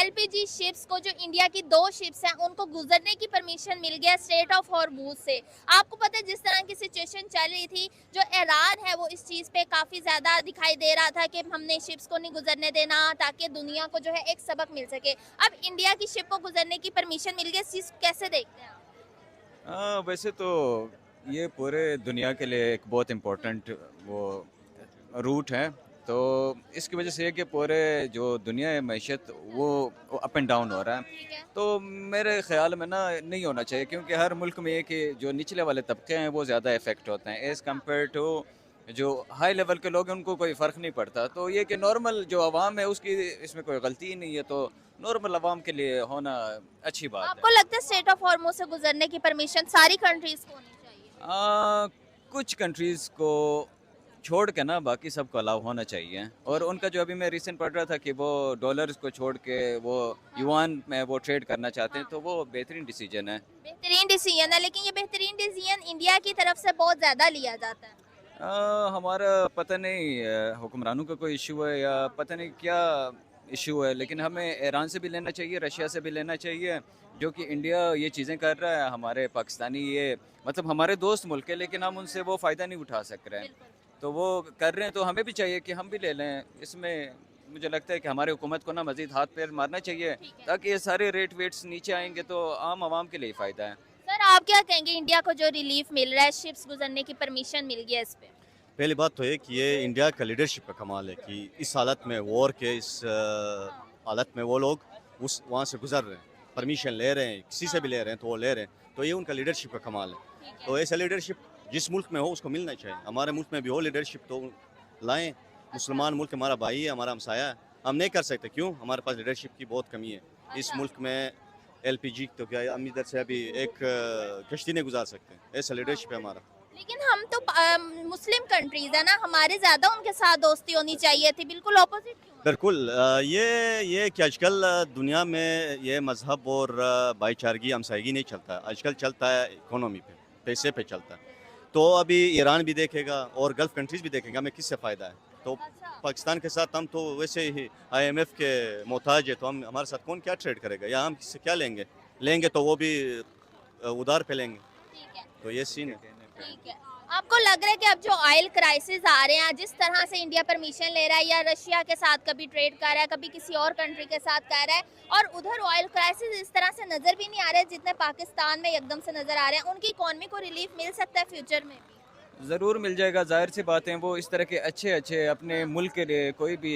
LPG ships को, जो India की 2 शिप्स हैं, उनको गुजरने की परमिशन मिल गया स्ट्रेट ऑफ हॉर्मूज से। आपको पता है जिस तरह की सिचुएशन चल रही थी, जो ईरान है वो इस चीज़ पे काफ़ी ज़्यादा दिखाई दे रहा था कि हमने शिप्स को नहीं गुजरने देना ताकि दुनिया को जो है एक सबक मिल सके। अब इंडिया की शिप को गुजरने की परमिशन मिल गई, इस चीज़ को कैसे देखते हैं आप? वैसे तो ये पूरे दुनिया के लिए एक बहुत इम्पोर्टेंट वो रूट है। तो इसकी वजह से है कि पूरे जो दुनिया है मैशत वो अप एंड डाउन हो रहा है। ठीक है। तो मेरे ख़्याल में ना नहीं होना चाहिए, क्योंकि हर मुल्क में ये कि जो निचले वाले तबके हैं वो ज़्यादा इफ़ेक्ट होते हैं एज़ कम्पेयर टू जो हाई लेवल के लोग हैं, उनको कोई फ़र्क नहीं पड़ता। तो ये कि नॉर्मल जो आवाम है उसकी इसमें कोई गलती ही नहीं है, तो नॉर्मल आवाम के लिए होना अच्छी बात है। आपको लगता है स्ट्रेट ऑफ हॉर्मूज से गुजरने की परमिशन सारी कंट्रीज को होनी चाहिए? कुछ कंट्रीज़ को छोड़ के ना बाकी सबको अलाउ होना चाहिए। और ठीक है। उनका जो अभी मैं रिसेंट पढ़ रहा था कि वो डॉलर्स को छोड़ के वो हाँ, युआन में वो ट्रेड करना चाहते हैं, हाँ। तो वो बेहतरीन डिसीजन है। बेहतरीन डिसीजन है, लेकिन ये बेहतरीन डिसीजन इंडिया की तरफ से बहुत ज़्यादा लिया जाता है। हमारा पता नहीं हुक्मरानों का कोई इशू है या पता नहीं क्या इशू है, लेकिन हमें ईरान से भी लेना चाहिए, रशिया से भी लेना चाहिए। जो कि इंडिया ये चीज़ें कर रहा है, हमारे पाकिस्तानी ये मतलब हमारे दोस्त मुल्क है, लेकिन हम उनसे वो फ़ायदा नहीं उठा सक रहे हैं। बिल्कुल। तो वो कर रहे हैं, तो हमें भी चाहिए कि हम भी ले लें। इसमें मुझे लगता है कि हमारी हुकूमत को ना मज़ीद हाथ पैर मारना चाहिए, ठीक है। ताकि ये सारे रेट वेट्स नीचे आएँगे तो आम आवाम के लिए ही फ़ायदा है। सर, आप क्या कहेंगे, इंडिया को जो रिलीफ मिल रहा है, शिप्स गुजरने की परमिशन मिल गई है इस पे? पहली बात तो है कि ये इंडिया का लीडरशिप का कमाल है कि इस हालत में वॉर के इस हाँ, हालत में वो लोग उस वहाँ से गुजर रहे हैं, परमिशन ले रहे हैं, किसी से भी ले रहे हैं तो वो ले रहे हैं, तो ये उनका लीडरशिप का कमाल है। ठीक है। तो ऐसा लीडरशिप जिस मुल्क में हो उसको मिलना चाहिए। हमारे मुल्क में भी हो लीडरशिप तो लाएं। अच्छा, मुसलमान मुल्क हमारा भाई है, हमारा हमसाया है, हम नहीं कर सकते क्यों? हमारे पास लीडरशिप की बहुत कमी है। इस अच्छा। मुल्क में एलपीजी तो क्या हम इधर से अभी एक कश्ती नहीं गुजार सकते, ऐसा हाँ। लीडरशिप है हमारा। लेकिन हम तो मुस्लिम कंट्रीज है ना, हमारे ज़्यादा उनके साथ दोस्ती होनी चाहिए थी, बिल्कुल ऑपोज़िट क्यों है? बिल्कुल ये कि आजकल दुनिया में ये मज़हब और भाईचारगी हमसायगी नहीं चलता है, आजकल चलता है इकोनॉमी पे, पैसे पे चलता है। तो अभी ईरान भी देखेगा और गल्फ़ कंट्रीज़ भी देखेंगे हमें किससे फ़ायदा है। तो अच्छा। पाकिस्तान के साथ हम तो वैसे ही आईएमएफ के मोहताज है, तो हम हमारे साथ कौन क्या ट्रेड करेगा या हम किससे क्या लेंगे? लेंगे तो वो भी उधार पे लेंगे, ठीक है। तो ये सीन है। ठीक है। आपको लग रहा है कि अब जो ऑयल क्राइसिस आ रहे हैं, जिस तरह से इंडिया परमिशन ले रहा है या रशिया के साथ कभी ट्रेड कर रहा है, कभी किसी और कंट्री के साथ कर रहा है, और उधर ऑयल क्राइसिस इस तरह से नज़र भी नहीं आ रहे जितने पाकिस्तान में एकदम से नज़र आ रहे हैं, उनकी इकोनॉमी को रिलीफ मिल सकता है फ्यूचर में भी? ज़रूर मिल जाएगा, ज़ाहिर सी बात है। वो इस तरह के अच्छे अच्छे अपने मुल्क के लिए कोई भी